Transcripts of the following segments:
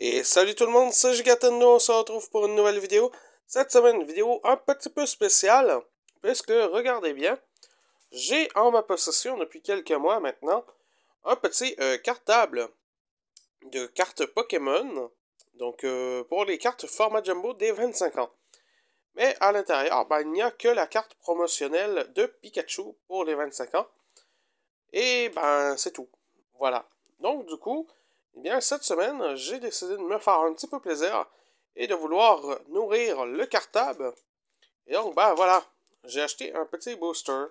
Et salut tout le monde, c'est Gigatendo, on se retrouve pour une nouvelle vidéo. Cette semaine, une vidéo un petit peu spéciale, puisque, regardez bien, j'ai en ma possession depuis quelques mois maintenant un petit cartable de cartes Pokémon, donc pour les cartes format jumbo des 25 ans. Mais à l'intérieur, ben, il n'y a que la carte promotionnelle de Pikachu pour les 25 ans, et ben c'est tout. Voilà. Donc du coup, eh bien cette semaine, j'ai décidé de me faire un petit peu plaisir et de vouloir nourrir le cartable. Et donc ben voilà, j'ai acheté un petit booster.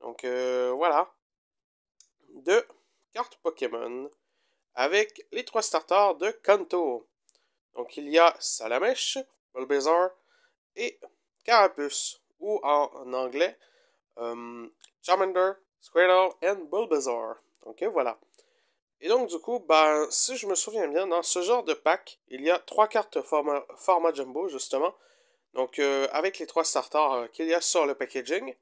Donc voilà, de cartes Pokémon avec les trois starters de Kanto. Donc il y a Salamèche, Bulbasaur et Carapuce, ou en anglais Charmander, Squirtle et Bulbasaur. Donc voilà. Et donc, du coup, ben, si je me souviens bien, dans ce genre de pack, il y a trois cartes format jumbo, justement. Donc, avec les trois starters qu'il y a sur le packaging.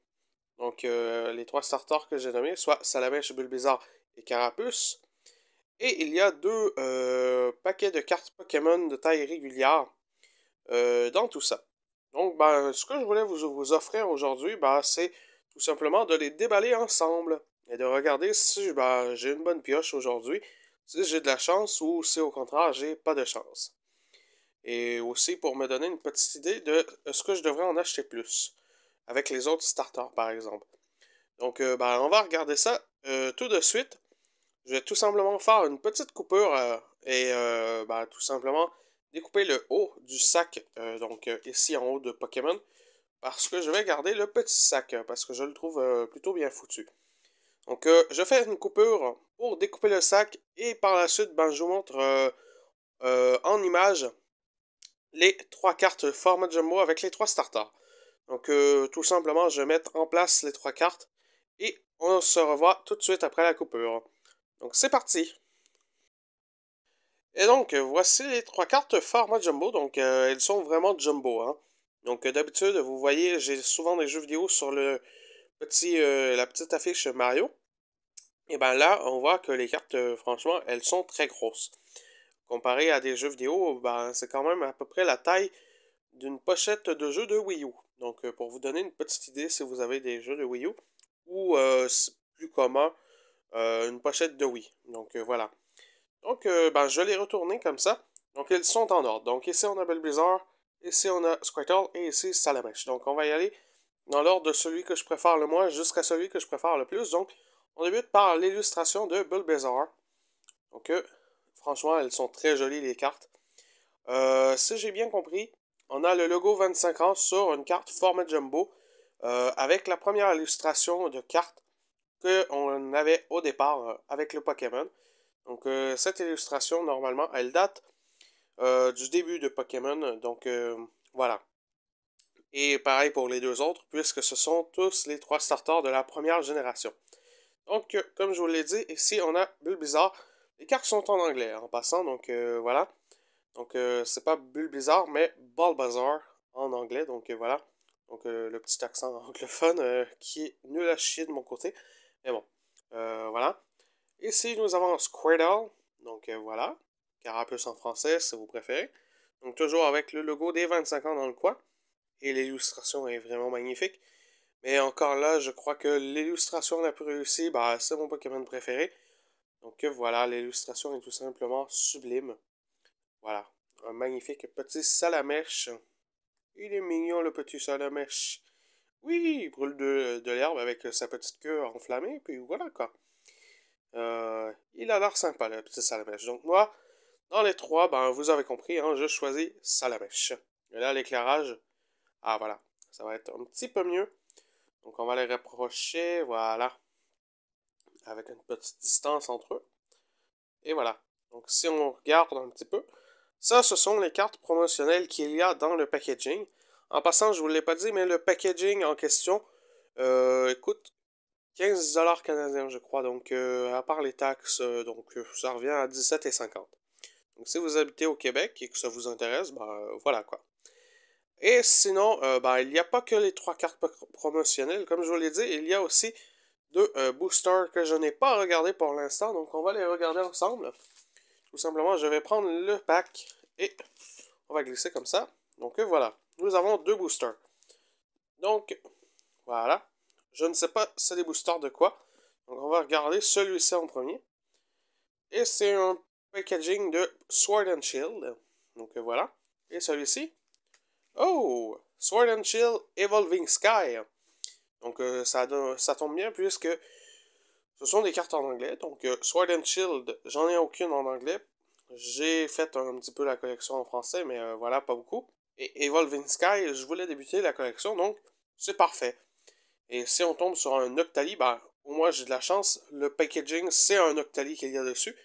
Donc, les trois starters que j'ai nommés, soit Salamèche, Bulbizarre et Carapuce. Et il y a deux paquets de cartes Pokémon de taille régulière dans tout ça. Donc, ben, ce que je voulais vous offrir aujourd'hui, ben, c'est tout simplement de les déballer ensemble et de regarder si ben, j'ai une bonne pioche aujourd'hui, si j'ai de la chance ou si au contraire j'ai pas de chance. Et aussi pour me donner une petite idée de ce que je devrais en acheter plus avec les autres starters par exemple. Donc, ben, on va regarder ça tout de suite. Je vais tout simplement faire une petite coupure et ben, tout simplement découper le haut du sac, donc ici en haut de Pokémon, parce que je vais garder le petit sac, parce que je le trouve plutôt bien foutu. Donc je fais une coupure pour découper le sac et par la suite, ben, je vous montre en image les trois cartes format jumbo avec les trois starters. Donc tout simplement, je vais mettre en place les trois cartes et on se revoit tout de suite après la coupure. Donc c'est parti! Et donc, voici les trois cartes format jumbo. Donc, elles sont vraiment jumbo, hein. Donc, d'habitude, vous voyez, j'ai souvent des jeux vidéo sur la petite affiche Mario. Et ben là, on voit que les cartes, franchement, elles sont très grosses. Comparé à des jeux vidéo, ben, c'est quand même à peu près la taille d'une pochette de jeu de Wii U. Donc, pour vous donner une petite idée, si vous avez des jeux de Wii U, ou plus commun, une pochette de Wii. Donc, voilà. Donc, ben, je vais les retourner comme ça. Donc, ils sont en ordre. Donc, ici, on a Bulbasaur, ici, on a Squirtle, et ici, Salamèche. Donc, on va y aller dans l'ordre de celui que je préfère le moins jusqu'à celui que je préfère le plus. Donc, on débute par l'illustration de Bulbasaur. Donc, franchement, elles sont très jolies, les cartes. Si j'ai bien compris, on a le logo 25 ans sur une carte format jumbo, avec la première illustration de carte qu'on avait au départ avec le Pokémon. Donc, cette illustration, normalement, elle date du début de Pokémon. Donc, voilà. Et pareil pour les deux autres, puisque ce sont tous les trois starters de la première génération. Donc, comme je vous l'ai dit, ici, on a Bulbizarre. Les cartes sont en anglais, en passant, donc voilà. Donc, c'est pas Bulbizarre, mais Bulbasaur en anglais, donc voilà. Donc, le petit accent anglophone qui est nul à chier de mon côté. Mais bon, voilà. Ici, nous avons Squirtle. Donc voilà. Carapuce en français, si vous préférez. Donc toujours avec le logo des 25 ans dans le coin. Et l'illustration est vraiment magnifique. Mais encore là, je crois que l'illustration la plus réussie, bah, c'est mon Pokémon préféré. Donc voilà, l'illustration est tout simplement sublime. Voilà. Un magnifique petit Salamèche. Il est mignon, le petit Salamèche. Oui, il brûle de l'herbe avec sa petite queue enflammée, puis voilà quoi. Il a l'air sympa, le petit Salamèche. Donc moi, dans les trois, ben, vous avez compris, hein, je choisis Salamèche. Et là, l'éclairage, ah voilà, ça va être un petit peu mieux. Donc on va les rapprocher, voilà, avec une petite distance entre eux. Et voilà. Donc si on regarde un petit peu, ça, ce sont les cartes promotionnelles qu'il y a dans le packaging. En passant, je vous l'ai pas dit, mais le packaging en question coûte 15$ canadiens, je crois. Donc, à part les taxes, donc ça revient à 17,50. Donc, si vous habitez au Québec et que ça vous intéresse, ben voilà quoi. Et sinon, ben, il n'y a pas que les trois cartes promotionnelles. Comme je vous l'ai dit, il y a aussi deux boosters que je n'ai pas regardé pour l'instant. Donc, on va les regarder ensemble. tout simplement, je vais prendre le pack et on va glisser comme ça. Donc voilà, nous avons 2 boosters. Donc voilà, je ne sais pas c'est des boosters de quoi. Donc on va regarder celui-ci en premier. Et c'est un packaging de Sword and Shield. Donc voilà. Et celui-ci. Oh! Sword and Shield Evolving Sky. Donc ça tombe bien puisque ce sont des cartes en anglais. Donc Sword and Shield, j'en ai aucune en anglais. J'ai fait un petit peu la collection en français, mais voilà, pas beaucoup. Et Evolving Sky, je voulais débuter la collection, donc c'est parfait. Et si on tombe sur un Octali, ben, au moins j'ai de la chance. Le packaging, c'est un Octali qu'il y a dessus.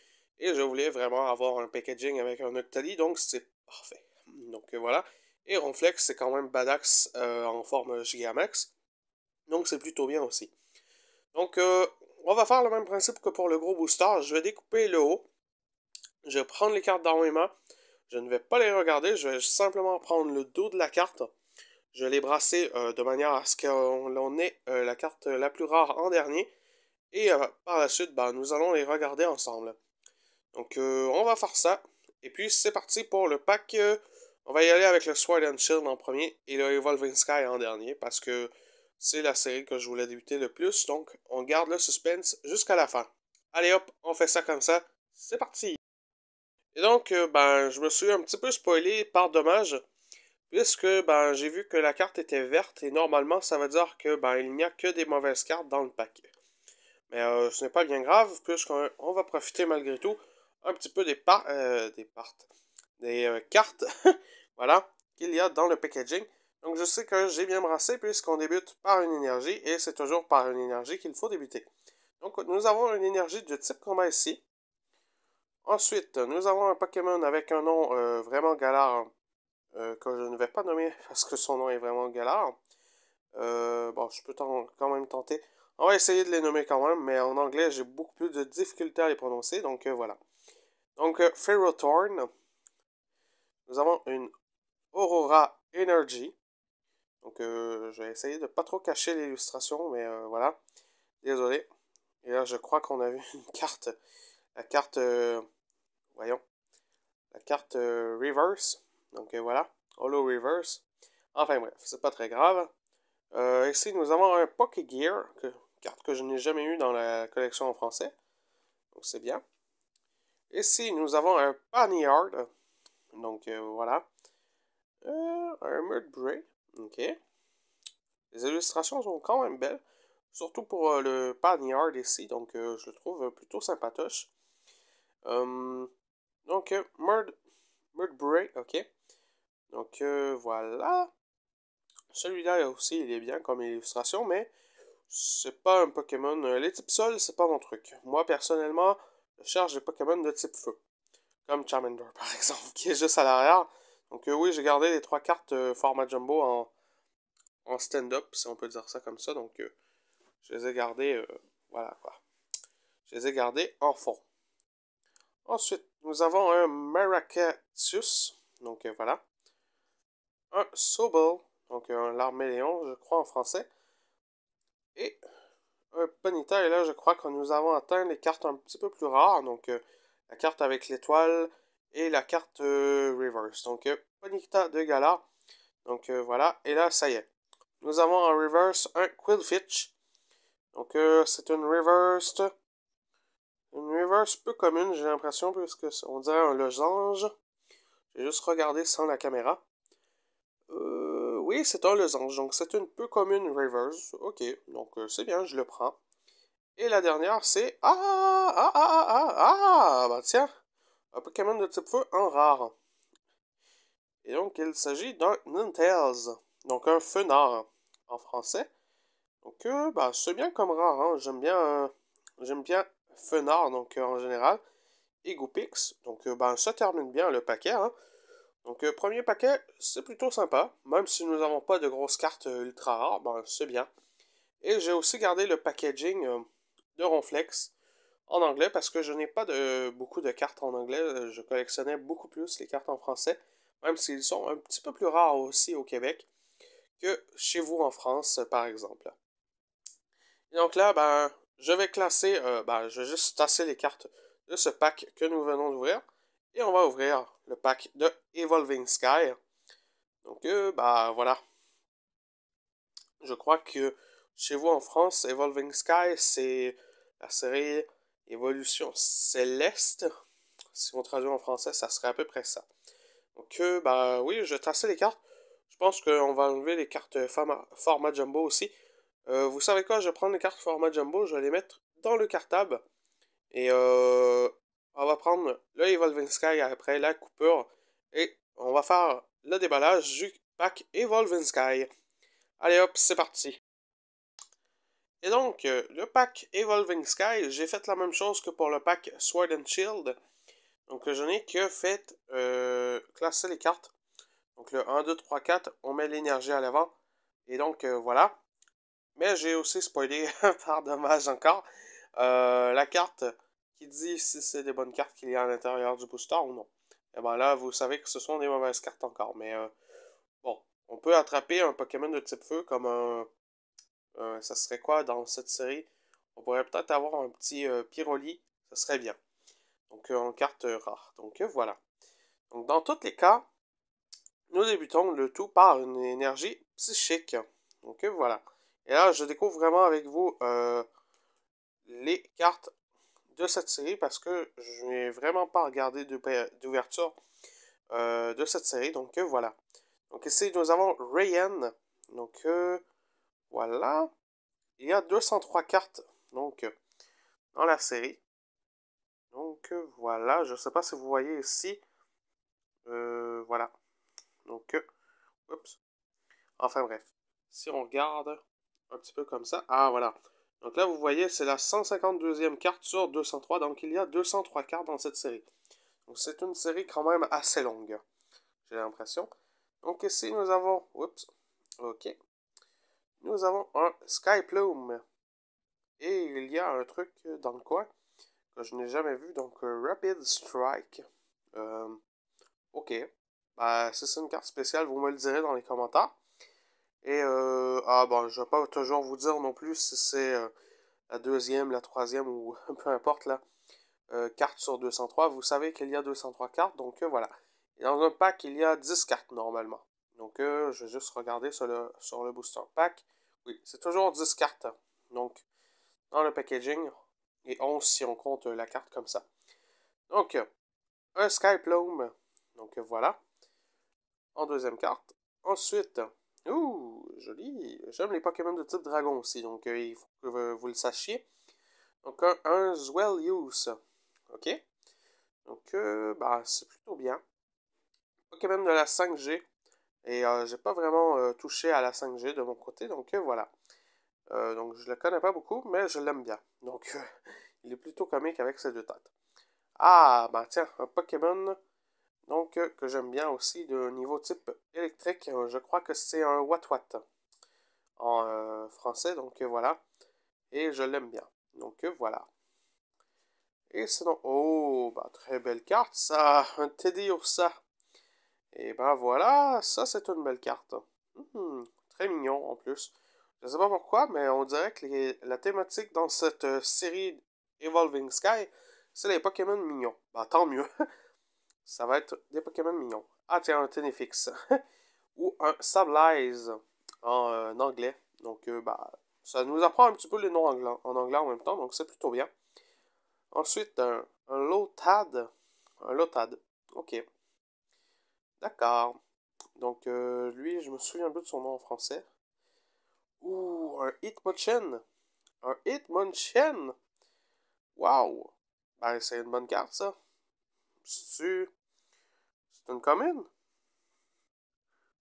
Et je voulais vraiment avoir un packaging avec un Octali, donc c'est parfait. Donc voilà. Et Ronflex, c'est quand même Badax en forme Gigamax. Donc c'est plutôt bien aussi. Donc on va faire le même principe que pour le gros booster. Je vais découper le haut. Je vais prendre les cartes dans mes mains. Je ne vais pas les regarder. Je vais simplement prendre le dos de la carte. Je vais les brasser de manière à ce qu'on ait la carte la plus rare en dernier. Et par la suite, ben, nous allons les regarder ensemble. Donc, on va faire ça. Et puis, c'est parti pour le pack. On va y aller avec le Sword and Shield en premier et le Evolving Sky en dernier parce que c'est la série que je voulais débuter le plus. Donc, on garde le suspense jusqu'à la fin. Allez hop, on fait ça comme ça. C'est parti! Et donc, ben, je me suis un petit peu spoilé par dommage puisque ben, j'ai vu que la carte était verte et normalement, ça veut dire que ben, il n'y a que des mauvaises cartes dans le pack. Mais ce n'est pas bien grave, puisqu'on va profiter malgré tout un petit peu des cartes, voilà, qu'il y a dans le packaging. Donc je sais que j'ai bien brassé puisqu'on débute par une énergie et c'est toujours par une énergie qu'il faut débuter. Donc nous avons une énergie de type combat ici. Ensuite, nous avons un Pokémon avec un nom vraiment galard que je ne vais pas nommer parce que son nom est vraiment galard. Bon, je peux quand même tenter. On va essayer de les nommer quand même, mais en anglais, j'ai beaucoup plus de difficultés à les prononcer, donc voilà. Donc, Ferrothorn. Nous avons une Aurora Energy. Donc, je vais essayer de pas trop cacher l'illustration, mais voilà. Désolé. Et là, je crois qu'on a vu une carte. La carte, voyons. La carte Reverse. Donc, voilà. Holo Reverse. Enfin, bref, c'est pas très grave. Ici, nous avons un Pokégear, carte que je n'ai jamais eue dans la collection en français. Donc, c'est bien. Ici, nous avons un Panyard. Donc, voilà. Un Mudbray. Ok. Les illustrations sont quand même belles. Surtout pour le Panyard ici. Donc, je le trouve plutôt sympatoche. Donc, Mudbray. Ok. Donc, voilà. Celui-là aussi, il est bien comme illustration, mais c'est pas un Pokémon. Les types sol, c'est pas mon truc. Moi, personnellement, je cherche des Pokémon de type feu. Comme Charmander, par exemple, qui est juste à l'arrière. Donc, oui, j'ai gardé les 3 cartes format jumbo en stand-up, si on peut dire ça comme ça. Donc, je les ai gardées, voilà quoi. Je les ai gardées en fond. Ensuite, nous avons un Maracasius. Donc, voilà. Un Sobble. Donc, un Larméléon, je crois, en français. Et un Ponyta, et là, je crois que nous avons atteint les cartes un petit peu plus rares. Donc, la carte avec l'étoile et la carte reverse. Donc, Ponyta de Galar. Donc, voilà. Et là, ça y est. Nous avons en reverse un Quillfitch. Donc, c'est une reverse peu commune, j'ai l'impression, puisque on dirait un losange. J'ai juste regardé sans la caméra. Oui, c'est un losange. Donc, c'est une peu commune reverse. Ok, donc c'est bien, je le prends. Et la dernière, c'est... Bah tiens! Un Pokémon de type feu en rare. Et donc, il s'agit d'un Ninetales. Donc, un fenard en français. Donc, bah, c'est bien comme rare. Hein. J'aime bien fenard, donc en général. Et Goupix. Donc, bah, ça termine bien le paquet. Hein. Donc, premier paquet, c'est plutôt sympa. Même si nous n'avons pas de grosses cartes ultra rares, bah, c'est bien. Et j'ai aussi gardé le packaging de Ronflex en anglais parce que je n'ai pas beaucoup de cartes en anglais. Je collectionnais beaucoup plus les cartes en français, même s'ils sont un petit peu plus rares aussi au Québec que chez vous en France, par exemple. Et donc là, ben, je vais classer, je vais juste tasser les cartes de ce pack que nous venons d'ouvrir. va ouvrir le pack de Evolving Sky. Donc, bah voilà. Je crois que chez vous en France, Evolving Sky, c'est la série Évolution Céleste. Si on traduit en français, ça serait à peu près ça. Donc, bah oui, je traçais les cartes. Je pense qu'on va enlever les cartes format jumbo aussi. Vous savez quoi, je vais prendre les cartes format jumbo, je vais les mettre dans le cartable. Et on va prendre le Evolving Sky après, la coupure. Et on va faire le déballage du pack Evolving Sky. Allez hop, c'est parti. Et donc, le pack Evolving Sky, j'ai fait la même chose que pour le pack Sword and Shield. Donc, je n'ai que fait classer les cartes. Donc, le 1, 2, 3, 4, on met l'énergie à l'avant. Et donc, voilà. Mais j'ai aussi spoilé, par dommage encore, la carte qui dit si c'est des bonnes cartes qu'il y a à l'intérieur du booster ou non. Et ben là, vous savez que ce sont des mauvaises cartes encore. Mais bon, on peut attraper un Pokémon de type feu comme ça serait quoi dans cette série? On pourrait peut-être avoir un petit Pyroli, ça serait bien. Donc en carte rare. Donc voilà. Donc dans tous les cas, nous débutons le tout par une énergie psychique. Donc voilà. Et là, je découvre vraiment avec vous les cartes de cette série parce que je n'ai vraiment pas regardé d'ouverture de cette série. Donc voilà. Donc ici, nous avons Rayen. Donc voilà. Il y a 203 cartes donc dans la série. Donc voilà. Je ne sais pas si vous voyez ici. Voilà. Donc, oups. Enfin bref. Si on regarde un petit peu comme ça. Ah voilà. Donc là, vous voyez, c'est la 152e carte sur 203. Donc il y a 203 cartes dans cette série. Donc c'est une série quand même assez longue. J'ai l'impression. Donc ici, nous avons... Oups. Ok. Nous avons un Sky Plume. Et il y a un truc dans le coin que je n'ai jamais vu. Donc Rapid Strike. Ok. Bah, si c'est une carte spéciale, vous me le direz dans les commentaires. Et ah bon, je vais pas toujours vous dire non plus si c'est la deuxième, la troisième ou peu importe là. Carte sur 203. Vous savez qu'il y a 203 cartes, donc voilà. Et dans un pack, il y a 10 cartes normalement. Donc je vais juste regarder sur le booster pack. Oui, c'est toujours 10 cartes. Donc, dans le packaging. Et 11 si on compte la carte comme ça. Donc, un Sky Plume. Donc voilà. En deuxième carte. Ensuite, ouh, joli. J'aime les Pokémon de type dragon aussi. Donc il faut que vous le sachiez. Donc un Zwellius. Ok. Donc, bah, c'est plutôt bien. Pokémon de la 5G. Et j'ai pas vraiment touché à la 5G de mon côté. Donc, voilà. Donc, je le connais pas beaucoup, mais je l'aime bien. Donc, il est plutôt comique avec ses deux têtes. Ah, bah tiens, un Pokémon donc, que j'aime bien aussi de niveau type électrique. Je crois que c'est un Watwat en français. Donc, voilà. Et je l'aime bien. Donc, voilà. Et sinon, oh, bah, très belle carte, ça. Un Teddy Ursa. Et ben voilà, ça c'est une belle carte. Très mignon en plus. Je sais pas pourquoi, mais on dirait que la thématique dans cette série Evolving Sky, c'est les Pokémon mignons. Bah tant mieux. Ça va être des Pokémon mignons. Ah tiens, un Tenefix. Ou un Sableye en anglais. Donc bah, ça nous apprend un petit peu les noms en anglais en même temps, donc c'est plutôt bien. Ensuite, un Lotad. Un Lotad. Ok. D'accord. Donc, lui, je me souviens plus de son nom en français. Ouh, un Hitmonchan. Un Hitmonchan. Waouh. Ben, c'est une bonne carte, ça. C'est une commune?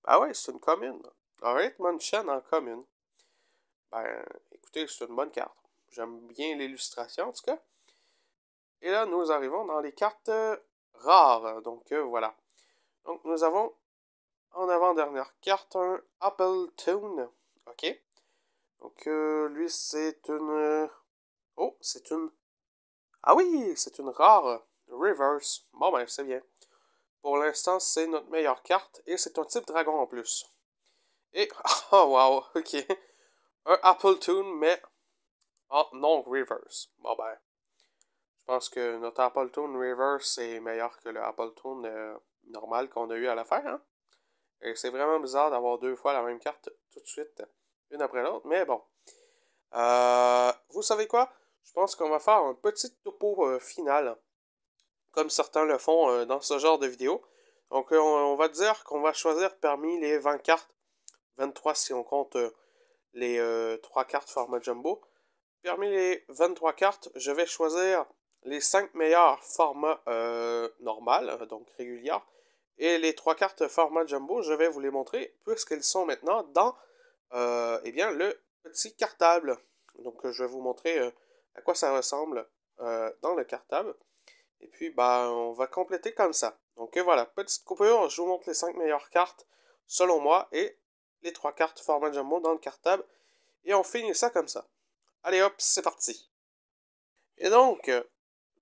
Ah ouais, c'est une commune. Un Hitmonchan en commune. Ben, écoutez, c'est une bonne carte. J'aime bien l'illustration, en tout cas. Et là, nous arrivons dans les cartes rares. Donc, voilà. Donc, nous avons en avant-dernière carte un Apple Toon. Ok. Donc, lui, c'est une... Oh, c'est une... Ah oui, c'est une rare Reverse. Bon, ben, c'est bien. Pour l'instant, c'est notre meilleure carte. Et c'est un type dragon en plus. Et... Oh, wow, ok. Un Apple Toon, mais... Oh, non, Reverse. Bon, ben... pense que notre Apple Tune Reverse est meilleur que le Apple Tune normal qu'on a eu à la fin, hein? Et c'est vraiment bizarre d'avoir deux fois la même carte tout de suite, une après l'autre, mais bon. Vous savez quoi? Je pense qu'on va faire un petit topo final, comme certains le font dans ce genre de vidéo. Donc, on va dire qu'on va choisir parmi les 20 cartes, 23 si on compte les 3 cartes format jumbo. Parmi les 23 cartes, je vais choisir les 5 meilleurs formats normal, donc régulières. Et les 3 cartes format jumbo, je vais vous les montrer puisqu'elles sont maintenant dans eh bien, le petit cartable. Donc, je vais vous montrer à quoi ça ressemble dans le cartable. Et puis, bah, on va compléter comme ça. Donc, voilà, petite coupure, je vous montre les 5 meilleures cartes selon moi et les 3 cartes format jumbo dans le cartable. Et on finit ça comme ça. Allez hop, c'est parti. Et donc,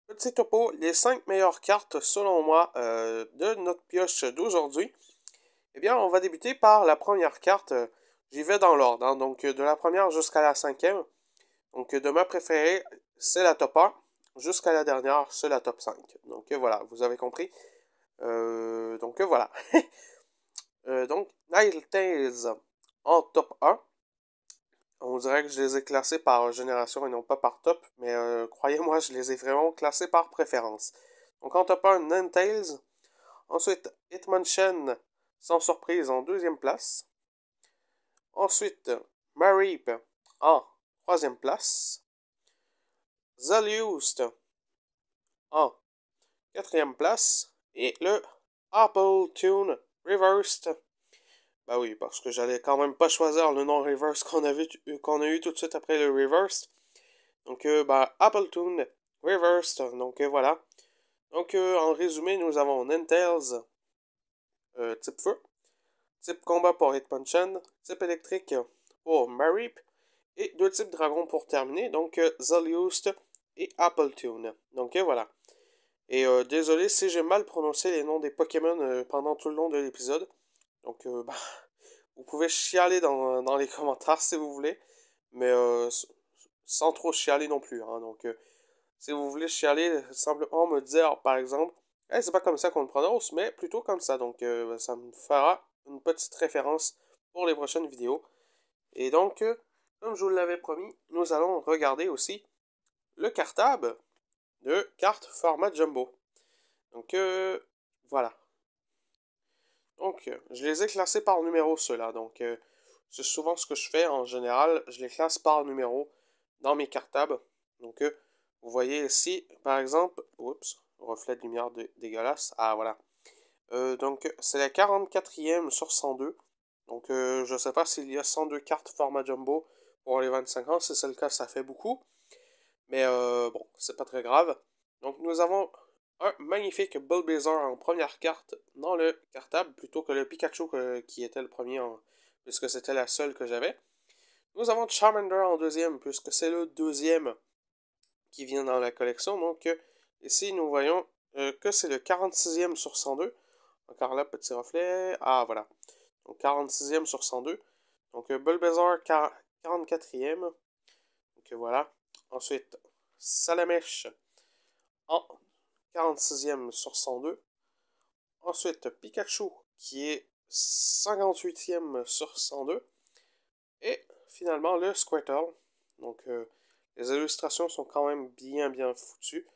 petit topo, les 5 meilleures cartes selon moi de notre pioche d'aujourd'hui. Eh bien, on va débuter par la première carte. J'y vais dans l'ordre, hein, donc de la première jusqu'à la cinquième. Donc de ma préférée, c'est la top 1. Jusqu'à la dernière, c'est la top 5. Donc voilà, vous avez compris. Donc voilà. Donc, Ninetales en top 1. On dirait que je les ai classés par génération et non pas par top, mais croyez-moi, je les ai vraiment classés par préférence. Donc en top 1, Ninetales. Ensuite, Hitmonchan, sans surprise, en deuxième place. Ensuite, Mareep en troisième place. Zaliust en quatrième place. Et le Apple Tune Reversed. Bah oui, parce que j'allais quand même pas choisir le nom Reverse qu'on a eu tout de suite après le Reversed. Donc, bah, Apple Tune Reversed. Donc, voilà. Donc, en résumé, nous avons Ninetales type feu, type combat pour Hitmonchan, type électrique pour Mareep, et deux types dragons pour terminer, donc Zaliust et Apple Tune. Donc voilà. Et désolé si j'ai mal prononcé les noms des Pokémon pendant tout le long de l'épisode. Donc bah, vous pouvez chialer dans les commentaires si vous voulez, mais sans trop chialer non plus. Hein. Donc si vous voulez chialer, simplement me dire par exemple, hey, c'est pas comme ça qu'on le prononce, mais plutôt comme ça. Donc ça me fera une petite référence pour les prochaines vidéos. Et donc, comme je vous l'avais promis, nous allons regarder aussi le cartable de cartes format jumbo. Donc, voilà. Donc, je les ai classés par numéro, ceux-là. Donc, c'est souvent ce que je fais. En général, je les classe par numéro dans mes cartables. Donc, vous voyez ici, par exemple, oups, reflet de lumière dégueulasse. Ah, voilà. Donc, c'est la 44e sur 102. Donc, je ne sais pas s'il y a 102 cartes format jumbo pour les 25 ans. Si c'est le cas, ça fait beaucoup. Mais bon, c'est pas très grave. Donc, nous avons un magnifique Bulbasaur en première carte dans le cartable, plutôt que le Pikachu qui était le premier, puisque c'était la seule que j'avais. Nous avons Charmander en deuxième, puisque c'est le deuxième qui vient dans la collection. Donc, ici, nous voyons que c'est le 46e sur 102. Encore là, petit reflet. Ah, voilà. Donc, 46e sur 102. Donc, Bulbasaur, 44e. Donc, voilà. Ensuite, Salamèche en 46e sur 102. Ensuite, Pikachu, qui est 58e sur 102. Et finalement, le Squirtle. Donc, les illustrations sont quand même bien foutues.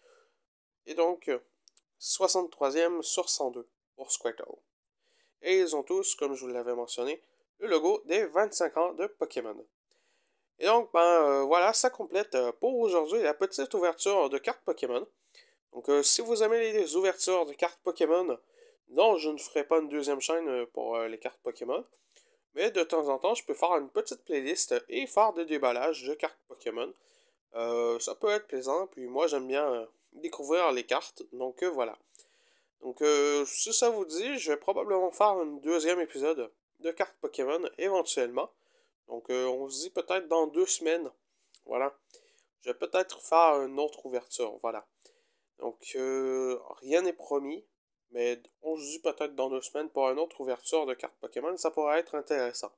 Et donc, 63e sur 102 pour Squirtle. Et ils ont tous, comme je vous l'avais mentionné, le logo des 25 ans de Pokémon. Et donc, voilà, ça complète pour aujourd'hui la petite ouverture de cartes Pokémon. Donc, si vous aimez les ouvertures de cartes Pokémon, non, je ne ferai pas une deuxième chaîne pour les cartes Pokémon. Mais de temps en temps, je peux faire une petite playlist et faire des déballages de cartes Pokémon. Ça peut être plaisant, puis moi j'aime bien découvrir les cartes, donc voilà. Donc si ça vous dit, je vais probablement faire un deuxième épisode de cartes Pokémon éventuellement. Donc on se dit peut-être dans 2 semaines. Voilà. Je vais peut-être faire une autre ouverture, voilà. Donc rien n'est promis, mais on se dit peut-être dans 2 semaines pour une autre ouverture de cartes Pokémon, ça pourrait être intéressant.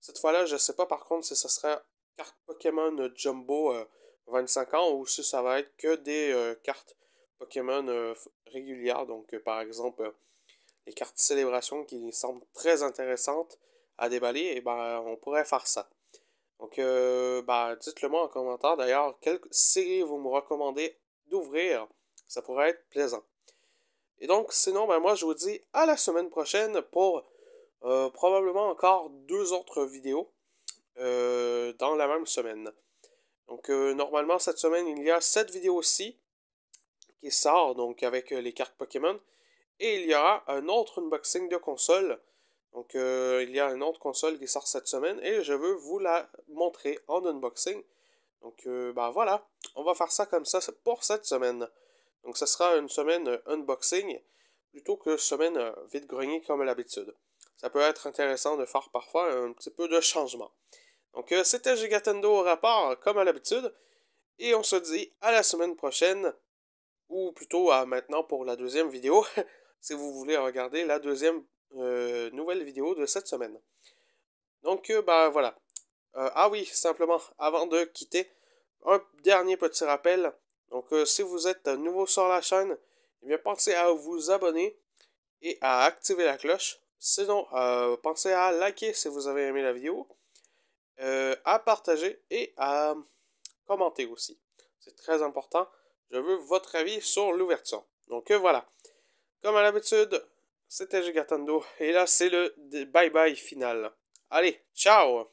Cette fois-là, je sais pas par contre si ce serait carte Pokémon Jumbo 25 ans ou si ça va être que des cartes Pokémon régulières. Donc, par exemple, les cartes célébration qui semblent très intéressantes à déballer, et ben, on pourrait faire ça. Donc, ben, dites-le moi en commentaire d'ailleurs, quelle série vous me recommandez d'ouvrir. Ça pourrait être plaisant. Et donc, sinon, ben, moi, je vous dis à la semaine prochaine pour probablement encore deux autres vidéos dans la même semaine. Donc, normalement, cette semaine, il y a cette vidéo-ci qui sort, donc avec les cartes Pokémon. Et il y aura un autre unboxing de console. Donc, il y a une autre console qui sort cette semaine et je veux vous la montrer en unboxing. Donc, ben voilà, on va faire ça comme ça pour cette semaine. Donc, ce sera une semaine unboxing plutôt que semaine vide-grenier comme à l'habitude. Ça peut être intéressant de faire parfois un petit peu de changement. Donc, c'était Gigatendo au rapport, comme à l'habitude. Et on se dit à la semaine prochaine, ou plutôt à maintenant pour la deuxième vidéo, si vous voulez regarder la deuxième nouvelle vidéo de cette semaine. Donc, ben voilà. Ah oui, simplement, avant de quitter, un dernier petit rappel. Donc, si vous êtes nouveau sur la chaîne, eh bien, pensez à vous abonner et à activer la cloche. Sinon, pensez à liker si vous avez aimé la vidéo, à partager et à commenter aussi. C'est très important. Je veux votre avis sur l'ouverture. Donc voilà. Comme à l'habitude, c'était Gigatando. Et là, c'est le bye bye final. Allez, ciao!